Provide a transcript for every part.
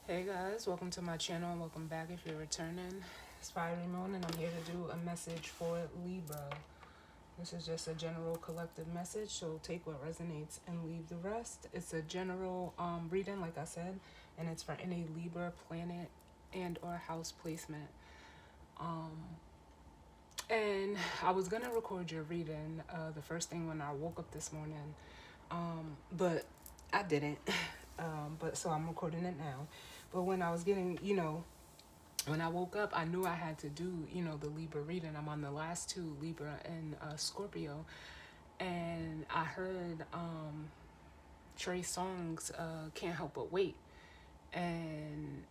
Hey guys, welcome to my channel and welcome back if you're returning. It's Fiery Moon and I'm here to do a message for Libra. This is just a general collective message, so take what resonates and leave the rest. It's a general reading, like I said, and it's for any Libra planet and or house placement. And I was gonna record your reading the first thing when I woke up this morning, but I didn't. But so I'm recording it now. But when I was getting, when I woke up, I knew I had to do, the Libra reading. I'm on the last two, Libra and Scorpio, and I heard Trey Songz "Can't Help But Wait," and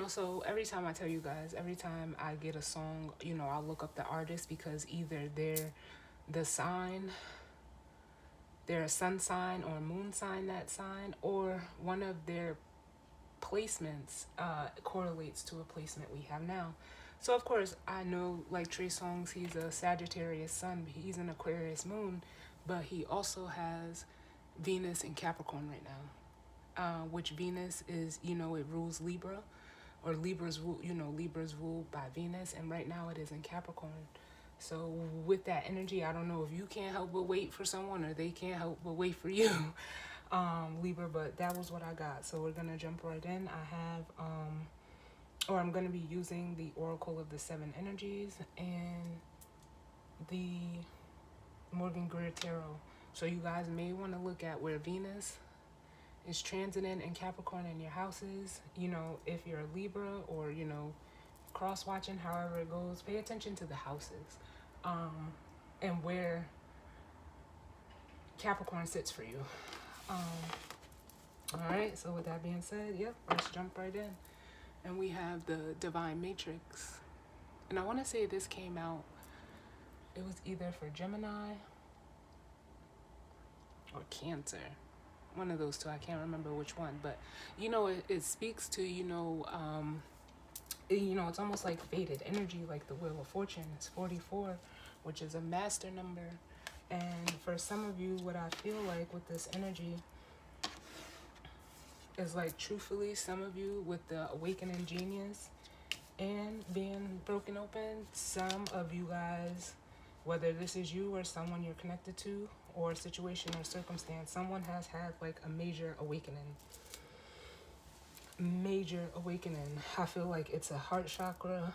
so every time I tell you guys, every time I get a song, I'll look up the artist because either they're the sign, they're a sun sign or a moon sign, that sign, or one of their placements correlates to a placement we have now. So of course I know, like Trey Songz, he's a Sagittarius sun, he's an Aquarius moon, but he also has Venus in Capricorn right now, which Venus is, it rules Libra, or Libra's rule, Libra's ruled by Venus, and right now it is in Capricorn. So with that energy, I don't know if you can't help but wait for someone or they can't help but wait for you, Libra, but that was what I got. So we're gonna jump right in. I have or I'm gonna be using the Oracle of the Seven Energies and the Morgan Greer Tarot. So you guys may want to look at where Venus is transiting in Capricorn in your houses. If you're a Libra or, cross watching, however it goes, pay attention to the houses, and where Capricorn sits for you. All right, so with that being said, yep, let's jump right in. And we have the Divine Matrix. And I want to say this came out, it was either for Gemini or Cancer. One of those two, I can't remember which one. But, it speaks to, it's almost like faded energy, like the Wheel of Fortune. It's 44, which is a master number. And for some of you, what I feel like with this energy is like, truthfully, some of you with the awakening genius and being broken open, some of you guys, whether this is you or someone you're connected to, or a situation or circumstance, someone has had like a major awakening. I feel like it's a heart chakra,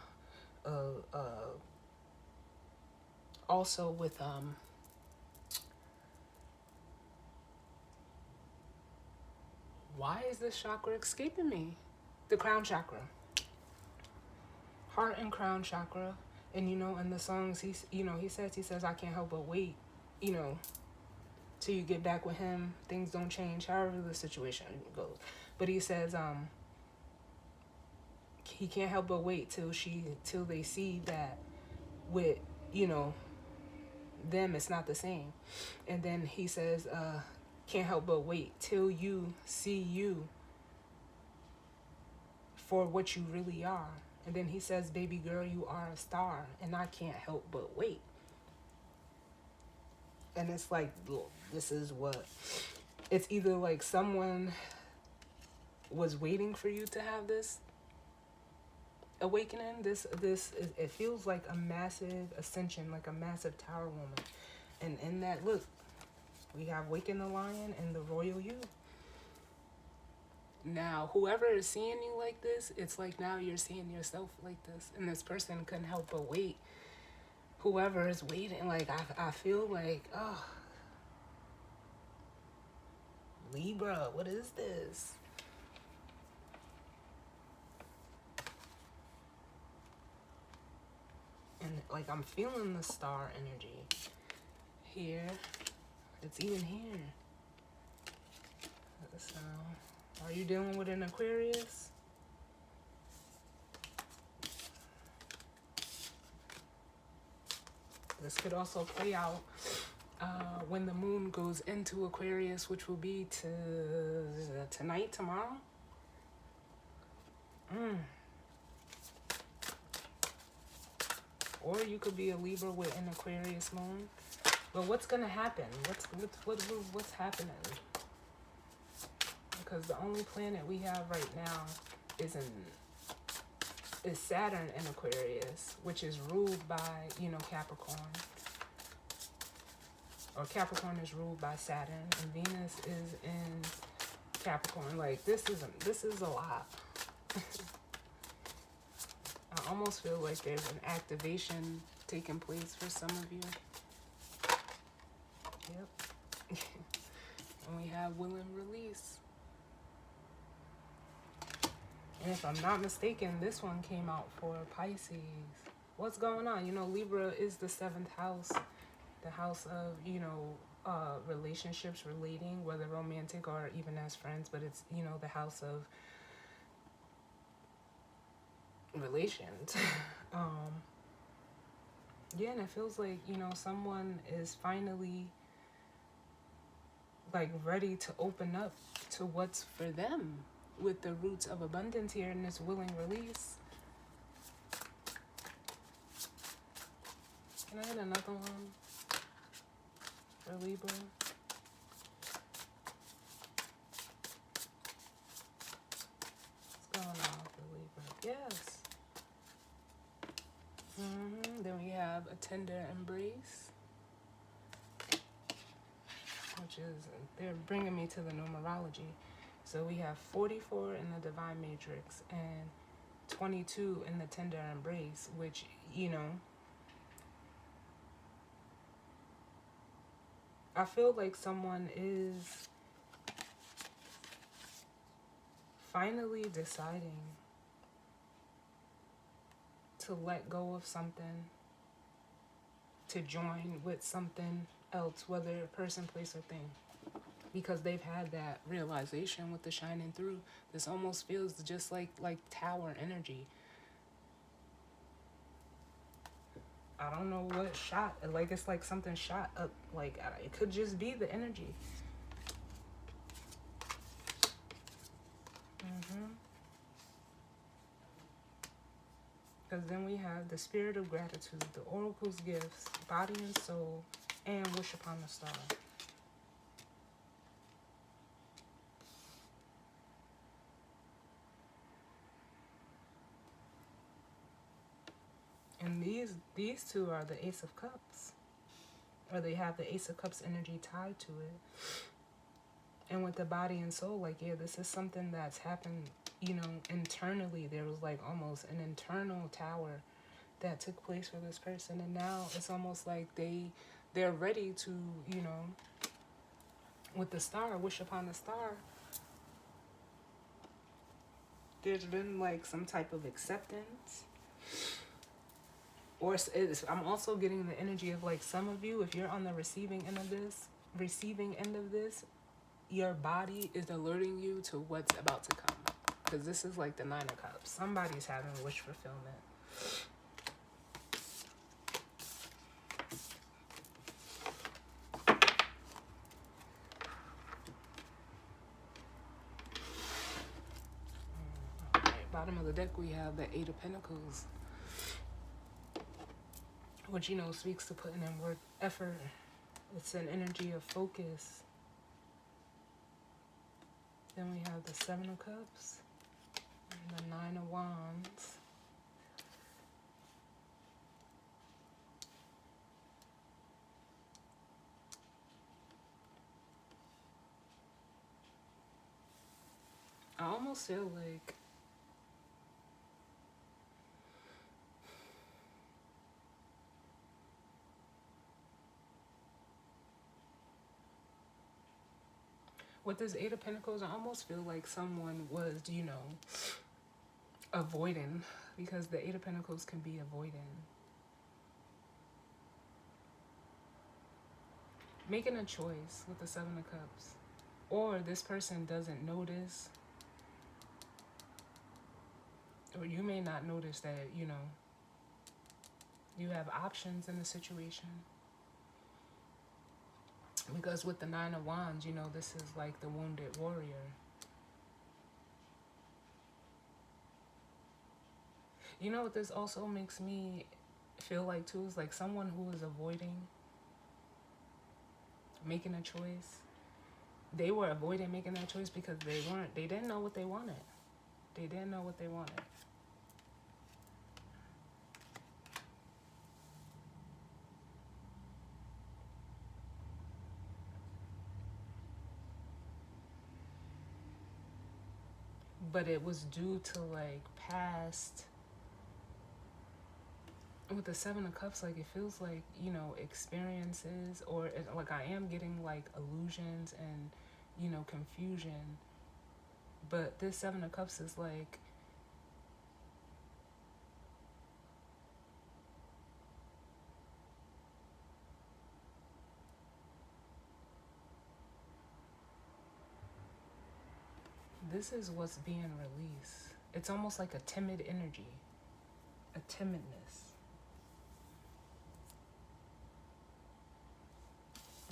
also with why is this chakra escaping me? The crown chakra. Heart and crown chakra. And in the songs, he says, I can't help but wait, till you get back with him. Things don't change, however the situation goes. But he says, he can't help but wait till they see that with, them, it's not the same. And then he says, can't help but wait till you see you for what you really are. And then he says, baby girl, you are a star, and I can't help but wait. And it's like, look, this is what, it's either like someone was waiting for you to have this awakening. It feels like a massive ascension, like a massive tower moment. And in that, look, we have Waken the Lion and the Royal You. Now, whoever is seeing you like this, it's like now you're seeing yourself like this. And this person couldn't help but wait. Whoever is waiting, like, I feel like, oh, Libra, what is this? And, like, I'm feeling the star energy here. It's even here. So, are you dealing with an Aquarius? This could also play out when the moon goes into Aquarius, which will be tonight, tomorrow. Or you could be a Libra with an Aquarius moon. But what's gonna happen? What's happening? because the only planet we have right now is Saturn in Aquarius, which is ruled by, Capricorn. Or Capricorn is ruled by Saturn, and Venus is in Capricorn. Like, this is a lot. I almost feel like there's an activation taking place for some of you. Yep. And we have will and release. And if I'm not mistaken, this one came out for Pisces. What's going on? Libra is the 7th house, the house of, relationships, relating, whether romantic or even as friends, but it's, the house of relations. Yeah, and it feels like, someone is finally like ready to open up to what's for them with the roots of abundance here in this willing release. Can I get another one for Libra? What's going on for Libra? Yes. Then we have a tender embrace, which is, they're bringing me to the numerology. So we have 44 in the divine matrix and 22 in the tender embrace, which, I feel like someone is finally deciding to let go of something, to join with something else, whether a person, place, or thing. Because they've had that realization with the shining through. This almost feels just like tower energy. I don't know what shot. Like, it's like something shot up. Like, it could just be the energy. Because then we have the spirit of gratitude, the oracle's gifts, body and soul, and wish upon the star. And these two are the Ace of Cups. Or they have the Ace of Cups energy tied to it. And with the body and soul, like, yeah, this is something that's happened, internally. There was like almost an internal tower that took place for this person. And now it's almost like they're ready to, with the star, wish upon the star. There's been like some type of acceptance. Or I'm also getting the energy of like some of you, if you're on the receiving end of this, your body is alerting you to what's about to come. Because this is like the 9 of Cups. Somebody's having wish fulfillment. Alright, bottom of the deck we have the 8 of Pentacles. Which, speaks to putting in work, effort. It's an energy of focus. Then we have the 7 of Cups and the 9 of Wands. I almost feel like with this 8 of Pentacles, I almost feel like someone was, avoiding, because the 8 of Pentacles can be avoiding. Making a choice with the 7 of Cups. Or this person doesn't notice, or you may not notice that, you have options in the situation. Because with the 9 of Wands, this is like the wounded warrior. You know what this also makes me feel like too is like someone who is avoiding making a choice. they were avoiding making that choice because they didn't know what they wanted. They didn't know what they wanted. But it was due to like past, with the Seven of Cups, like it feels like, experiences, or like I am getting like illusions and, confusion. But this Seven of Cups is like, this is what's being released. It's almost like a timid energy, a timidness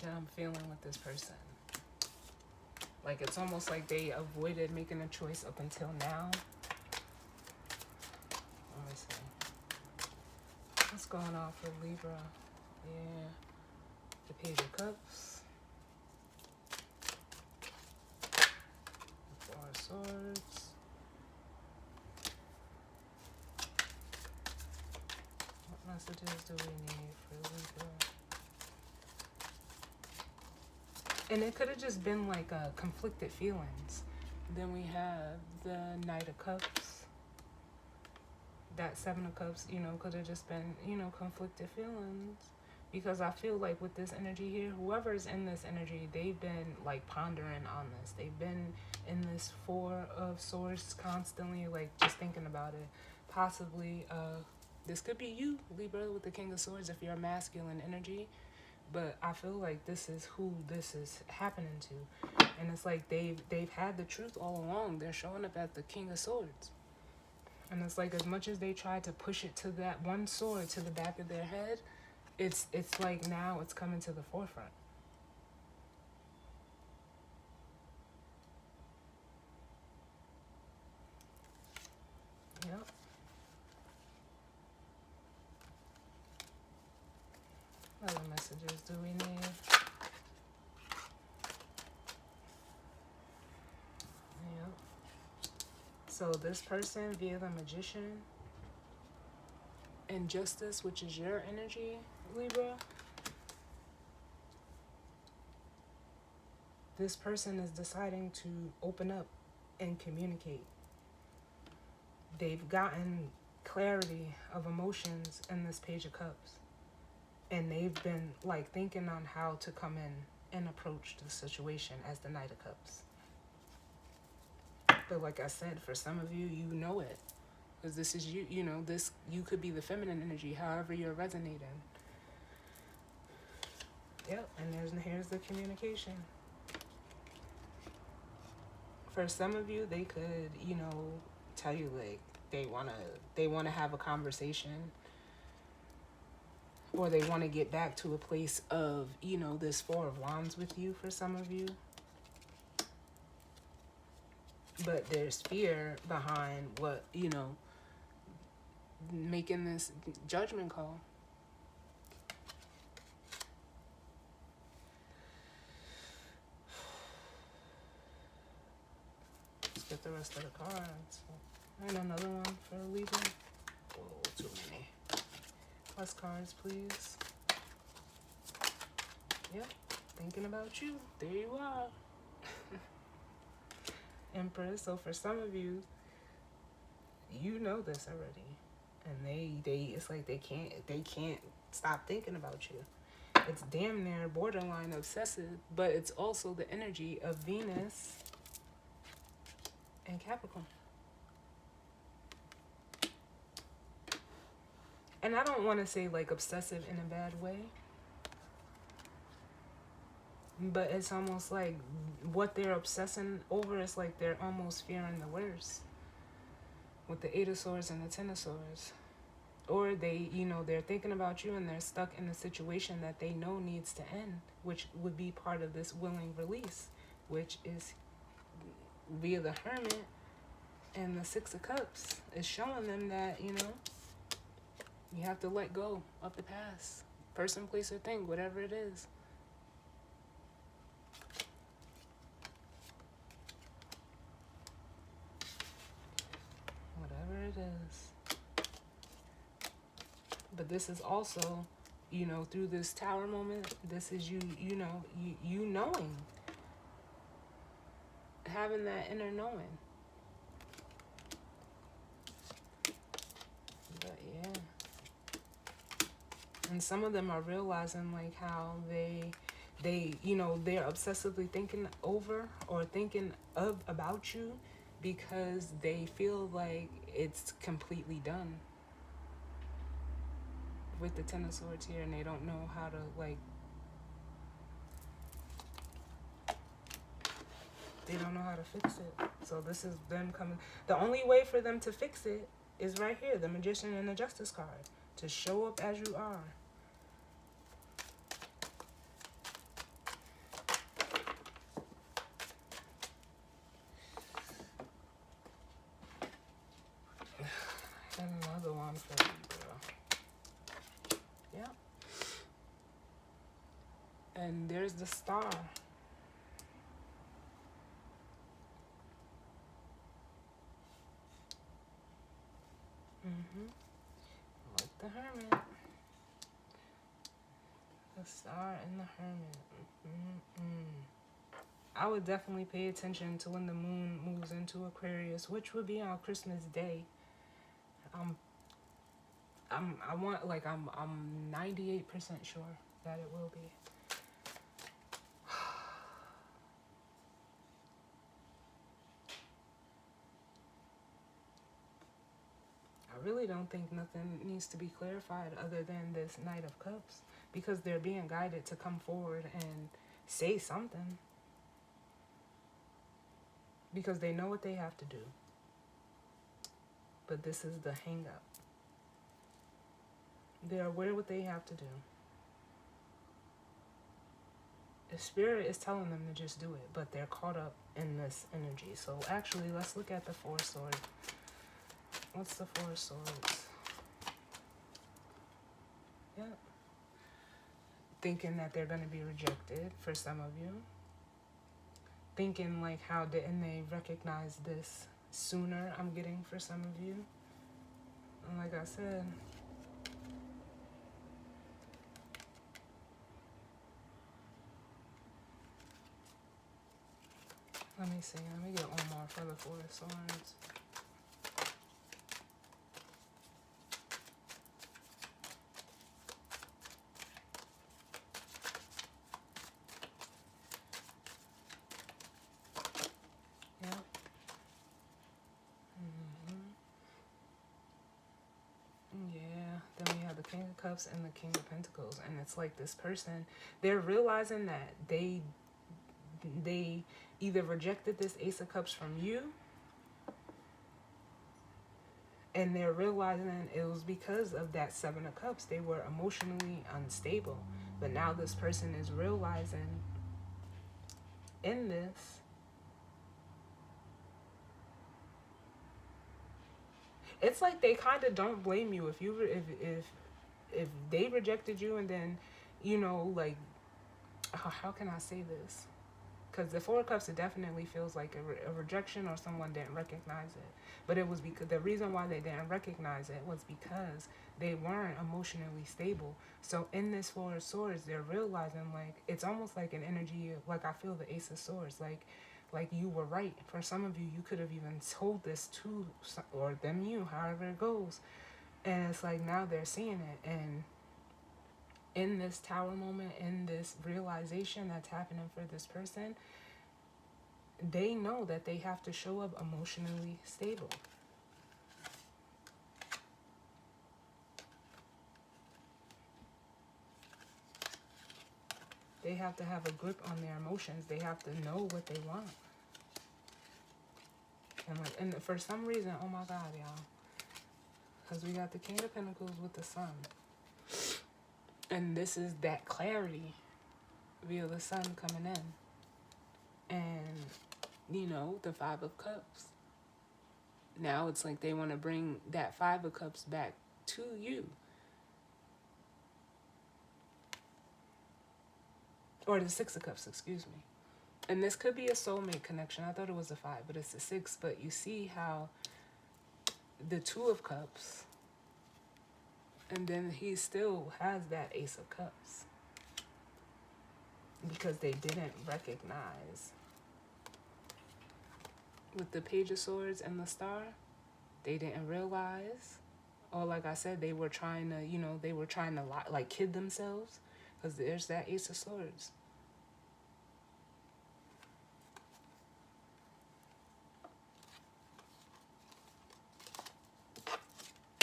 that I'm feeling with this person. Like it's almost like they avoided making a choice up until now. Let me see. What's going on for Libra? Yeah. The Page of Cups. The Four of Swords. What messages do we need for Libra? And it could have just been like conflicted feelings. Then we have the Knight of Cups. That Seven of Cups, could have just been, conflicted feelings. Because I feel like with this energy here, whoever's in this energy, they've been like pondering on this. They've been in this Four of Swords constantly, like just thinking about it. Possibly, this could be you, Libra, with the King of Swords, if you're a masculine energy. But I feel like this is who this is happening to. And it's like they've had the truth all along. They're showing up at the King of Swords. And it's like as much as they try to push it to that one sword to the back of their head, it's like now it's coming to the forefront. Yep. What other messages do we need? Yep. So this person via the Magician and Justice, which is your energy, Libra. This person is deciding to open up and communicate. They've gotten clarity of emotions in this Page of Cups. And they've been like thinking on how to come in and approach the situation as the Knight of Cups. But like I said, for some of you, you know it. Because this is you, this, you could be the feminine energy, however you're resonating. Yep, and here's the communication. For some of you, they could, tell you like they wanna have a conversation, or they want to get back to a place of, this Four of Wands with you for some of you. But there's fear behind what, making this judgment call. Let's get the rest of the cards. And another one for Libra. Whoa, too many. Plus cards, please. Yep, thinking about you. There you are. Empress. So for some of you, you know this already. And they it's like they can't stop thinking about you. It's damn near borderline obsessive, but it's also the energy of Venus and Capricorn. And I don't want to say like obsessive in a bad way, but it's almost like what they're obsessing over is like they're almost fearing the worst with the Eight of Swords and the Ten of Swords. Or they, they're thinking about you and they're stuck in a situation that they know needs to end, which would be part of this willing release, which is via the Hermit and the Six of Cups. Is showing them that, you have to let go of the past. Person, place, or thing, whatever it is. is. But this is also, you know, through this Tower moment, this is you, you knowing, having that inner knowing. But yeah. And some of them are realizing like how they you know, they're obsessively thinking over or thinking of about you because they feel like it's completely done with the Ten of Swords here, and they don't know how to like, they don't know how to fix it. So this is them coming. The only way for them to fix it is right here, the Magician and the Justice card, to show up as you are. Another one for Libra. Yeah. And there's the Star. Like the Hermit. The Star and the Hermit. I would definitely pay attention to when the moon moves into Aquarius, which would be on Christmas Day. I'm 98% sure that it will be. I really don't think nothing needs to be clarified other than this Knight of Cups, because they're being guided to come forward and say something, because they know what they have to do. But this is the hang up. They're aware what they have to do. The Spirit is telling them to just do it, but they're caught up in this energy. So actually, let's look at the Four of Swords. What's the Four of Swords? Yeah. Thinking that they're going to be rejected for some of you. Thinking like, how didn't they recognize this sooner? I'm getting for some of you. And like I said, let me see. Let me get one more for the Four of Swords. Yep. Yeah. Then we have the King of Cups and the King of Pentacles. And it's like this person, they're realizing that they either rejected this Ace of Cups from you, and they're realizing it was because of that Seven of Cups. They were emotionally unstable. But now this person is realizing in this, it's like they kind of don't blame you if they rejected you, and then, you know, like, how can I say this? Because the Four of Cups, it definitely feels like a rejection, or someone didn't recognize it. But it was because the reason why they didn't recognize it was because they weren't emotionally stable. So in this Four of Swords, they're realizing, like, it's almost like an energy of, like, I feel the Ace of Swords, like you were right. For some of you, you could have even told this to, or them, you, however it goes. And it's like now they're seeing it. And in this Tower moment, in this realization that's happening for this person, they know that they have to show up emotionally stable. They have to have a grip on their emotions. They have to know what they want. And for some reason, oh my God, y'all. Because we got the King of Pentacles with the Sun. And this is that clarity via the Sun coming in. And, you know, the Five of Cups. Now it's like they want to bring that Five of Cups back to you. Or the Six of Cups, excuse me. And this could be a soulmate connection. I thought it was a 5, but it's a 6. But you see how the Two of Cups, and then he still has that Ace of Cups because they didn't recognize. With the Page of Swords and the Star, they didn't realize, or like I said, they were trying to, they were trying to like kid themselves, because there's that Ace of Swords.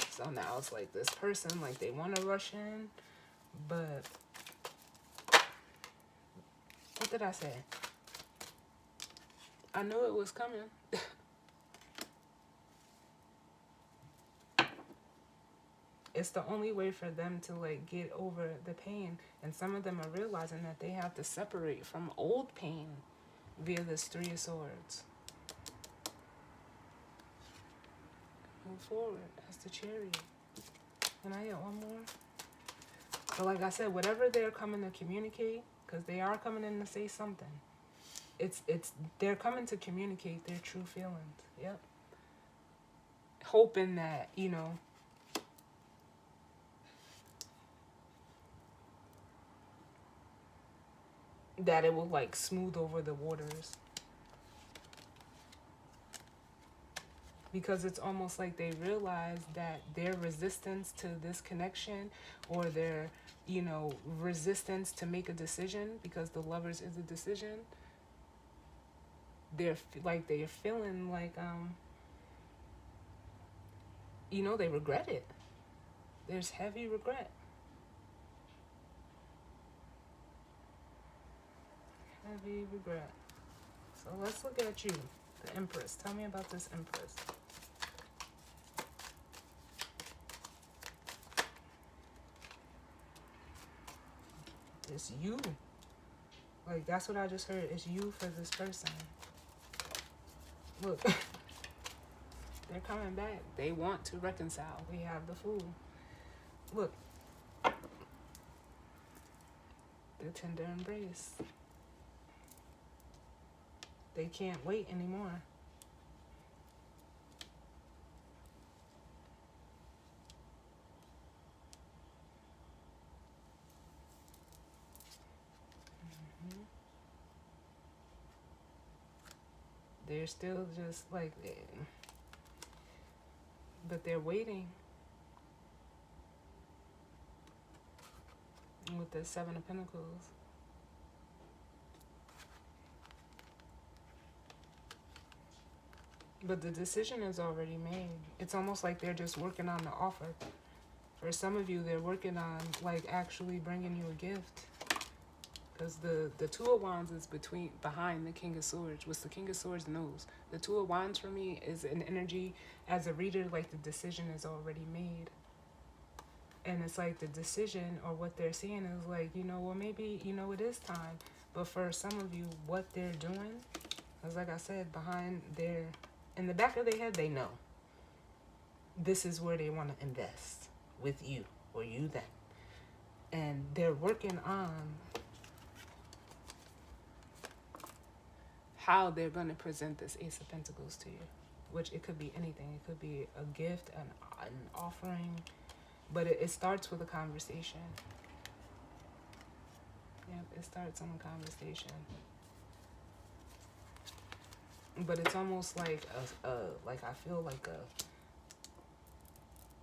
So now it's like this person, like they want to rush in, but what did I say? I knew it was coming. It's the only way for them to like get over the pain. And some of them are realizing that they have to separate from old pain via this Three of Swords. Move forward. That's the Chariot. Can I get one more? But like I said, whatever they're coming to communicate, because they are coming in to say something. They're coming to communicate their true feelings. Yep. Hoping that, that it will like smooth over the waters. Because it's almost like they realize that their resistance to this connection, or their, resistance to make a decision, because the Lovers is a decision, they're feeling like, they regret it. There's heavy regret. Heavy regret. So let's look at you, the Empress. Tell me about this Empress. It's you. Like, that's what I just heard. It's you for this person. Look. They're coming back. They want to reconcile. We have the Fool. Look. The tender embrace. They can't wait anymore. They're still just like, but they're waiting. With the Seven of Pentacles. But the decision is already made. It's almost like they're just working on the offer. For some of you, they're working on like actually bringing you a gift. Because the Two of Wands is behind the King of Swords, which the King of Swords knows. The Two of Wands for me is an energy, as a reader, like the decision is already made. And it's like the decision, or what they're seeing is like, well, maybe, it is time. But for some of you, what they're doing is, like I said, in the back of their head, they know. This is where they want to invest with you, or you them. And they're working on how they're going to present this Ace of Pentacles to you, which it could be anything. It could be a gift, an offering, but it starts with a conversation. Yep, it starts on a conversation. But it's almost like like I feel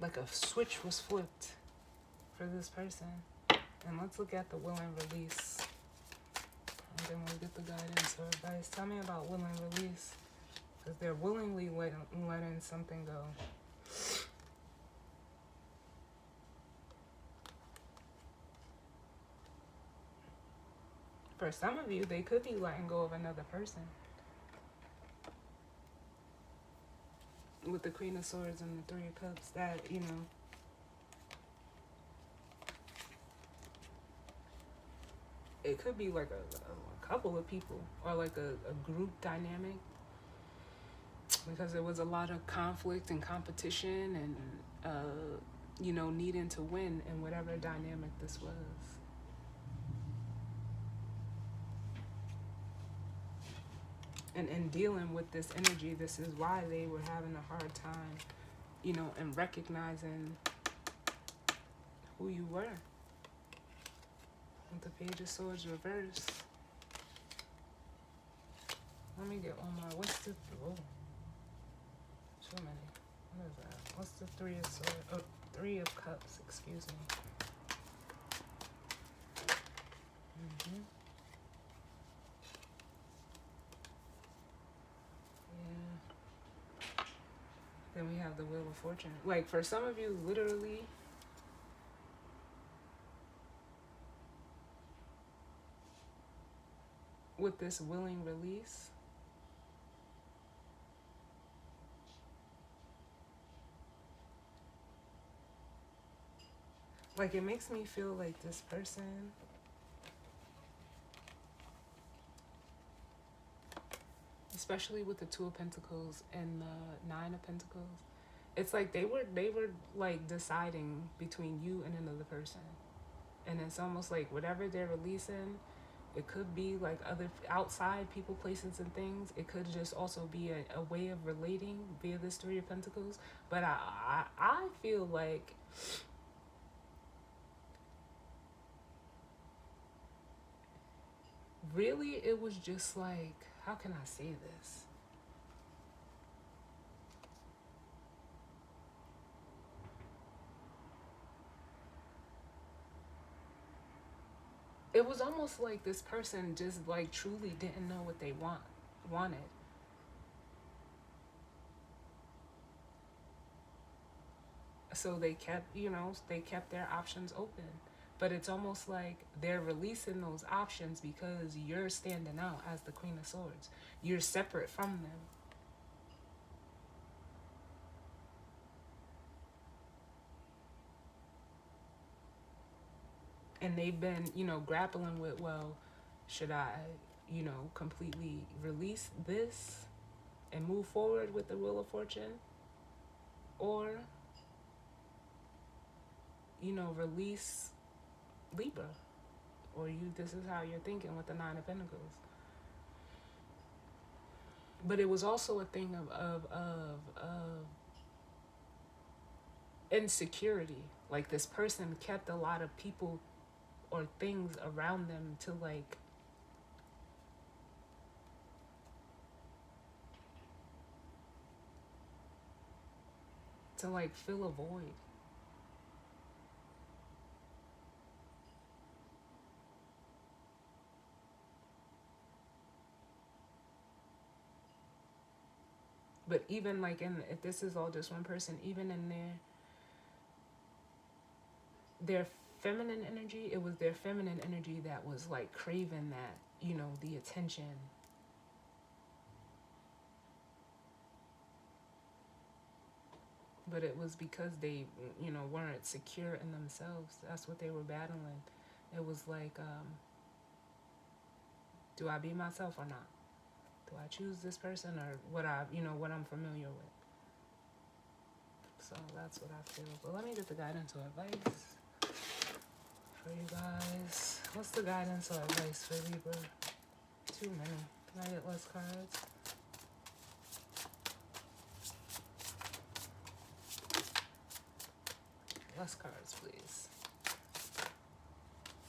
like a switch was flipped for this person. And let's look at the will and release. And then we'll get the guidance or advice. Tell me about will and release. Because they're willingly letting something go. For some of you, they could be letting go of another person. With the Queen of Swords and the Three of Cups, that, it could be like a couple of people, or like a group dynamic, because there was a lot of conflict and competition and needing to win in whatever dynamic this was. And in dealing with this energy, this is why they were having a hard time and recognizing who you were. With the Page of Swords reversed. Let me get one more. What's the... Oh. Too many. What is that? What's the Three of Swords? Oh, Three of Cups. Excuse me. Yeah. Then we have the Wheel of Fortune. Like, for some of you, literally... with this willing release... like, it makes me feel like this person... especially with the Two of Pentacles and the Nine of Pentacles, it's like they were like deciding between you and another person, and it's almost like whatever they're releasing, it could be like other outside people, places, and things. It could just also be a way of relating via this Three of Pentacles. But I feel like really it was just like, how can I say this? It was almost like this person just like truly didn't know what they wanted. So they kept, they kept their options open. But it's almost like they're releasing those options because you're standing out as the Queen of Swords. You're separate from them. And they've been, grappling with, well, should I, completely release this and move forward with the Wheel of Fortune? Or, release Libra? Or this is how you're thinking with the Nine of Pentacles. But it was also a thing of insecurity. Like, this person kept a lot of people or things around them to like fill a void. But even like if this is all just one person, even in their feminine energy, it was their feminine energy that was like craving that, the attention. But it was because they, weren't secure in themselves. That's what they were battling. It was like, do I be myself or not? Do I choose this person or what I'm familiar with? So that's what I feel. But let me get the guidance or advice for you guys. What's the guidance or advice for Libra? Too many. Can I get less cards? Less cards, please.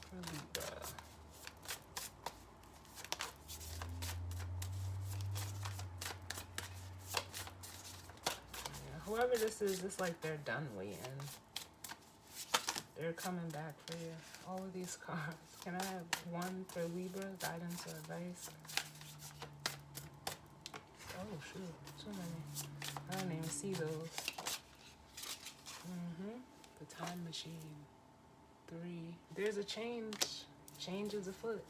For Libra. Yeah, whoever this is, it's like they're done waiting. They're coming back for you. All of these cards. Can I have one for Libra? Guidance or advice? Oh, shoot. Too many. I didn't even see those. The Time Machine. 3. There's a change. Change is afoot.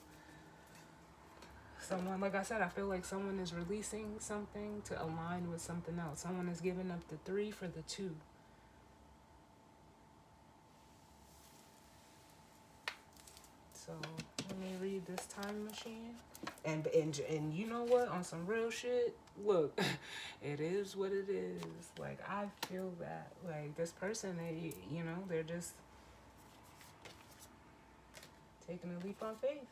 Someone, like I said, I feel like someone is releasing something to align with something else. Someone is giving up the 3 for the 2. So let me read this Time Machine. And you know what? On some real shit, look, it is what it is. Like, I feel that. Like, this person, they're just taking a leap on faith.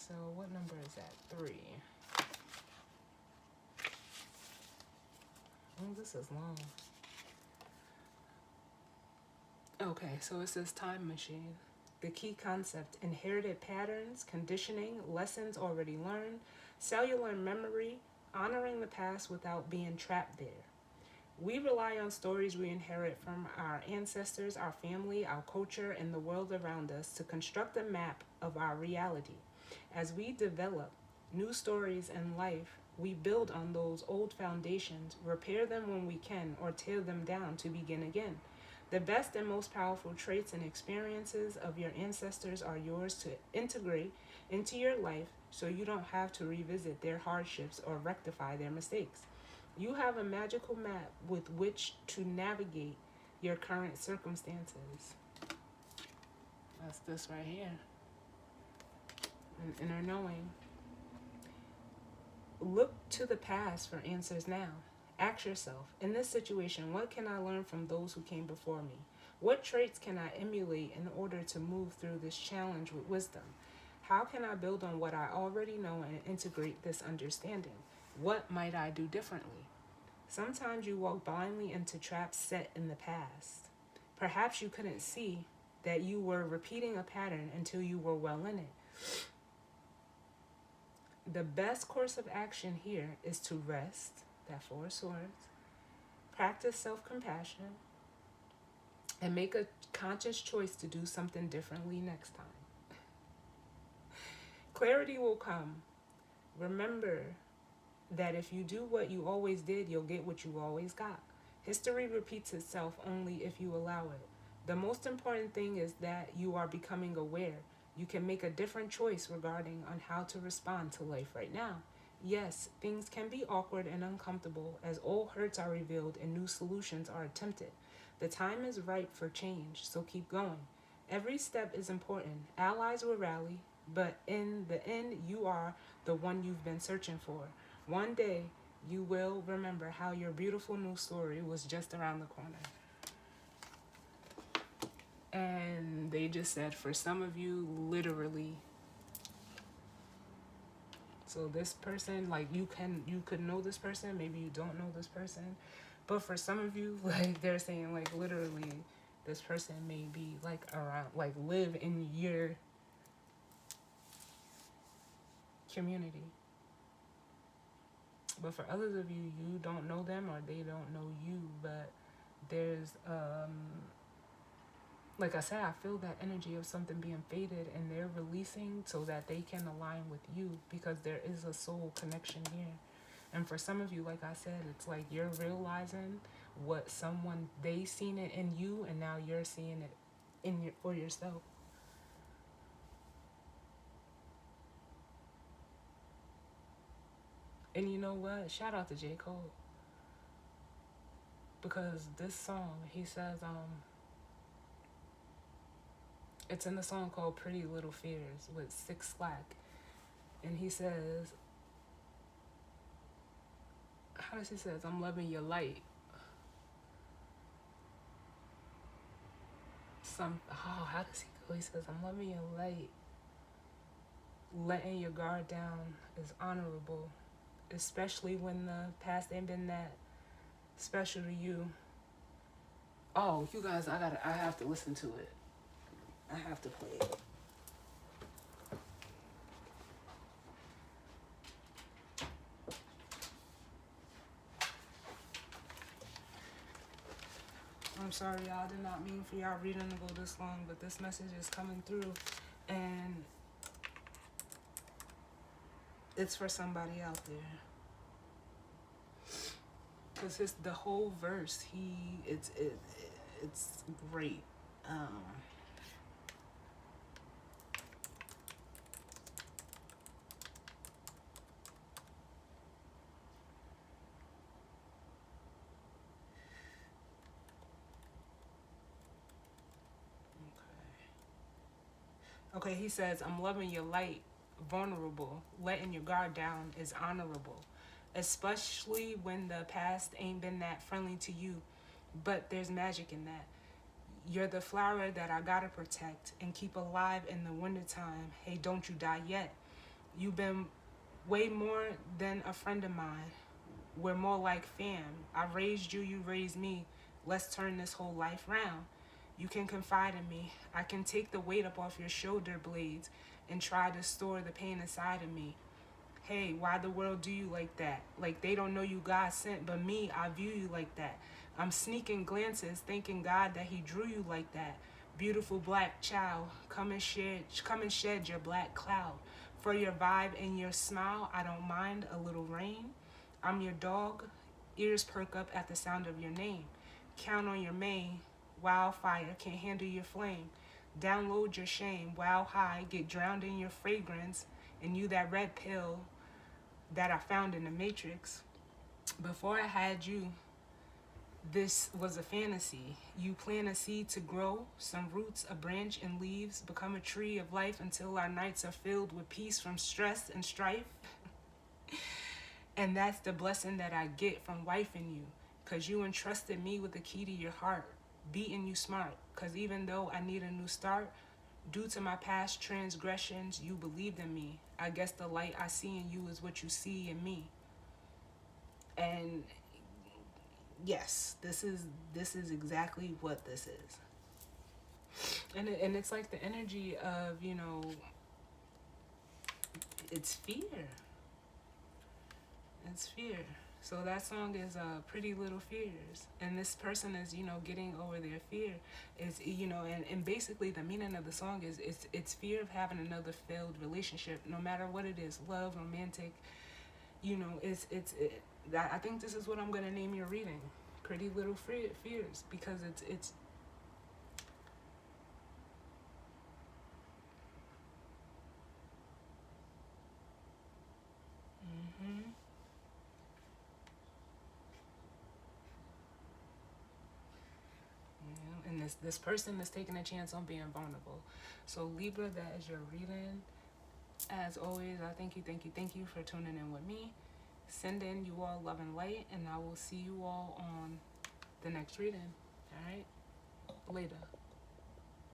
So what number is that? 3. Oh, this is long. Okay, so it says time machine. The key concept: inherited patterns, conditioning, lessons already learned, cellular memory, honoring the past without being trapped there. We rely on stories we inherit from our ancestors, our family, our culture, and the world around us to construct a map of our reality. As we develop new stories in life, we build on those old foundations, repair them when we can, or tear them down to begin again. The best and most powerful traits and experiences of your ancestors are yours to integrate into your life so you don't have to revisit their hardships or rectify their mistakes. You have a magical map with which to navigate your current circumstances. That's this right here. An inner knowing. Look to the past for answers now. Ask yourself, in this situation, what can I learn from those who came before me? What traits can I emulate in order to move through this challenge with wisdom? How can I build on what I already know and integrate this understanding? What might I do differently? Sometimes you walk blindly into traps set in the past. Perhaps you couldn't see that you were repeating a pattern until you were well in it. The best course of action here is to rest, that 4 of Swords, practice self-compassion, and make a conscious choice to do something differently next time. Clarity will come. Remember that if you do what you always did, you'll get what you always got. History repeats itself only if you allow it. The most important thing is that you are becoming aware. You can make a different choice regarding on how to respond to life right now. Yes, things can be awkward and uncomfortable as old hurts are revealed and new solutions are attempted. The time is ripe for change, so keep going. Every step is important. Allies will rally, but in the end, you are the one you've been searching for. One day, you will remember how your beautiful new story was just around the corner. And they just said, for some of you, literally. So this person, like you could know this person, maybe you don't know this person, but for some of you, like they're saying, like literally, this person may be like around, like live in your community. But for others of you, you don't know them or they don't know you, but there's like I said, I feel that energy of something being faded and they're releasing so that they can align with you because there is a soul connection here. And for some of you, like I said, it's like you're realizing what someone, they seen it in you and now you're seeing it for yourself. And you know what? Shout out to J. Cole. Because this song, he says, it's in the song called Pretty Little Fears with Six Slack. And he says, how does he say? I'm loving your light. How does he go? He says, I'm loving your light. Letting your guard down is honorable, especially when the past ain't been that special to you. Oh, you guys, I have to listen to it. I have to play it. I'm sorry, y'all. I did not mean for y'all reading to go this long, but this message is coming through, and it's for somebody out there. Because the whole verse, it's great. Okay, he says, I'm loving your light, vulnerable. Letting your guard down is honorable, especially when the past ain't been that friendly to you. But there's magic in that. You're the flower that I gotta protect and keep alive in the wintertime. Hey, don't you die yet. You've been way more than a friend of mine. We're more like fam. I raised you, you raised me. Let's turn this whole life round. You can confide in me. I can take the weight up off your shoulder blades and try to store the pain inside of me. Hey, why the world do you like that? Like they don't know you God sent, but me, I view you like that. I'm sneaking glances, thanking God that He drew you like that. Beautiful black child, come and shed your black cloud. For your vibe and your smile, I don't mind a little rain. I'm your dog, ears perk up at the sound of your name. Count on your mane, wildfire can't handle your flame. Download your shame, wow high, get drowned in your fragrance, and you that red pill that I found in the Matrix. Before I had you, this was a fantasy. You plant a seed to grow, some roots, a branch, and leaves, become a tree of life until our nights are filled with peace from stress and strife. And that's the blessing that I get from wifing you, because you entrusted me with the key to your heart, beating you smart, because even though I need a new start, due to my past transgressions, you believed in me. I guess the light I see in you is what you see in me. And yes, this is exactly what this is. And it's like the energy of, it's fear. It's fear. So that song is Pretty Little Fears. And this person is, getting over their fear. Is and basically the meaning of the song is it's fear of having another failed relationship, no matter what it is, love, romantic, I think this is what I'm gonna name your reading. Pretty Little Fears, because it's mm-hmm. And this person is taking a chance on being vulnerable. So Libra, that is your reading. As always, I thank you for tuning in with me. Send in you all love and light, and I will see you all on the next reading. All right, later.